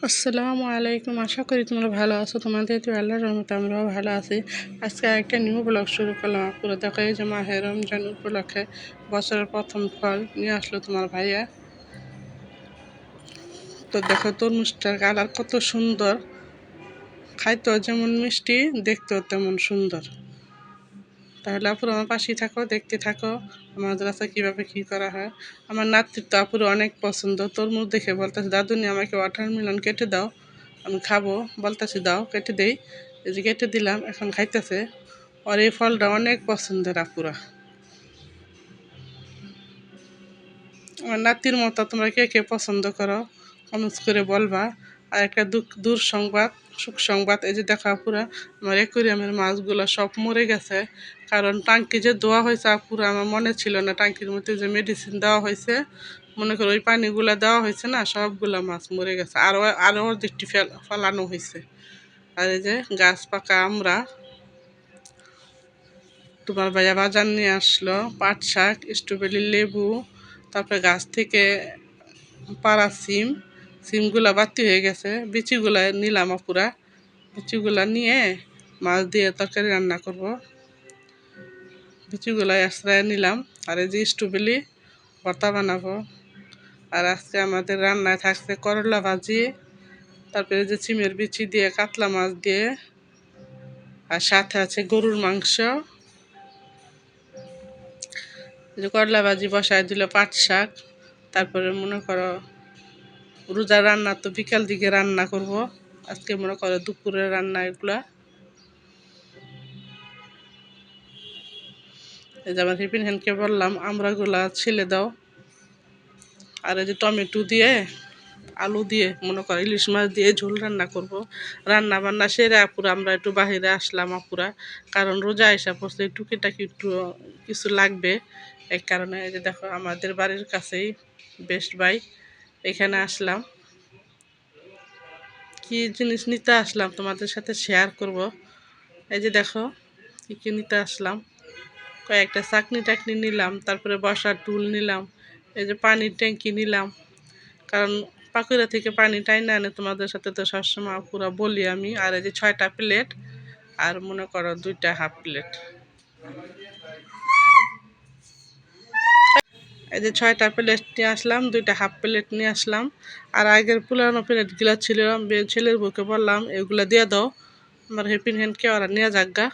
আসসালামু আলাইকুম। আশা করি তোমরা ভালো আছো। তোমাদের তো আল্লাহর রহমতে আমরাও ভালো আছি। আজকে একটা নিউ ব্লগ শুরু করলাম। পুরো দেখো, এই যে মাহে রমজান উপলক্ষে বছরের প্রথম ফল নিয়ে আসলো তোমার ভাইয়া। তো দেখো, তরমুজটার কালার কত সুন্দর, খাইতেও যেমন মিষ্টি, দেখতেও তেমন সুন্দর। তাহলে আপুর আমার পাশেই থাকো, দেখতে থাকো আমাদের কাছে কীভাবে কী করা হয়। আমার নাতির তো আপুর অনেক পছন্দ। তরমুজ দেখে বলতেছে, দাদুনি আমাকে ওয়াটারমেলন কেটে দাও, আমি খাবো। বলতেছি দাও, কেটে দেই। এই যে কেটে দিলাম, এখন খাইতেছে। আর এই ফলটা অনেক পছন্দের আপুরা। আমার নাতির মতো তোমরা কে কে পছন্দ করো কমেন্টস করে বলবা। আর একটা দূর সংবাদ, সুখ সংবাদ, এই যে দেখা আপুরা, আমার অ্যাকোয়ারিয়ামের মাছগুলো সব মরে গেছে। কারণ টাঙ্কি যে ধোয়া হয়েছে আপুরা, আমার মনে ছিল না টাঙ্কির মধ্যে যে মেডিসিন দেওয়া হয়েছে, মনে করো ওই পানিগুলো দেওয়া হয়েছে না, সবগুলো মাছ মরে গেছে। আরও অর্ধেকটি ফেলানো হয়েছে। আর এই যে গাছ পাকা আমরা, তোমার ভাইয়া বাজার নিয়ে আসলো পাট শাক, স্ট্রবেরি, লেবু, তারপরে গাছ থেকে পাড়া সিমগুলা বাতি হয়ে গেছে, বিচিগুলা নিলাম পুরা। বিচিগুলা নিয়ে মাছ দিয়ে তরকারি রান্না করব। বিচিগুলা আশ্রয় নিলাম। আর এই যে স্ট্রবেরি ভর্তা বানাবো। আর আজকে আমাদের রান্নায় থাকছে করলা ভাজি, তারপরে যে সিমের বিচি দিয়ে কাতলা মাছ দিয়ে, আর সাথে আছে গরুর মাংস। যে করলা ভাজি বসায় দিল, পাট শাক, তারপরে মনে করো রোজার রান্না তো বিকাল দিকে রান্না করব। আজকে মনে করো দুপুরের রান্না এগুলা। এই যে আমার হিপিন হ্যানকে বললাম আমরাগুলা ছিলে দাও। আর এই যে টমেটো দিয়ে আলু দিয়ে মনে করো ইলিশ মাছ দিয়ে ঝোল রান্না করব। রান্না বান্না সেরে আপুরা আমরা একটু বাহিরে আসলাম আপুরা, কারণ রোজা এসে পড়ছে, টুকিটাকি একটু কিছু লাগবে। এই কারণে এই যে দেখো আমাদের বাড়ির কাছেই বেস্ট বাই, এখানে আসলাম। কি জিনিস নিতে আসলাম তোমাদের সাথে শেয়ার করব। এই যে দেখো কী কী নিতে আসলাম। কয়েকটা চাকনি টাকনি নিলাম, তারপরে বসার টুল নিলাম, এই যে পানির ট্যাঙ্কি নিলাম। কারণ পাকুড়া থেকে পানি টাইনে আনে তোমাদের সাথে তো সবসময় পুরো বলি আমি। আর এই যে 6টা প্লেট, আর মনে করো 2টা হাফ প্লেট। এই যে 6টা প্লেট নিয়ে আসলাম, 2টা হাফ প্লেট নিয়ে আসলাম। আর আগের পুরানো প্লেটগুলো ছিল, ছেলের বউকে বললাম এগুলো দিয়ে দাও, আমার হেপিন হ্যান্ডকে ওরা নিয়ে যাগা।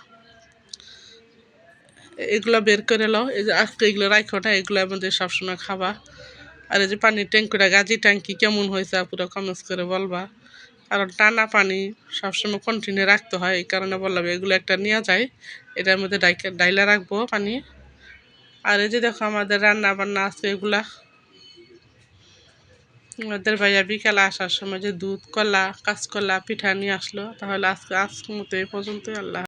এগুলো বের করে নাও, এই যে আজকে এগুলো রাখো না, এগুলো আমাদের সবসময় খাবা। আর এই যে পানির ট্যাঙ্কিটা গাজি ট্যাঙ্কি কেমন হয়েছে পুরো কমেন্টস করে বলবা। কারণ টানা পানি সবসময় কন্টিনিউ রাখতে হয়, এই কারণে বললাম এগুলো একটা নিয়ে যায়, এটার মধ্যে ডাইলা রাখবো পানি। আর এই যে দেখো আমাদের রান্না বান্না আছে এগুলা। আমাদের ভাইয়া বিকালে আসার সময় যে দুধ, কলা, কাঁচকলা, পিঠা নিয়ে আসলো। তাহলে আজকে মতো এই পর্যন্তই। আল্লাহ।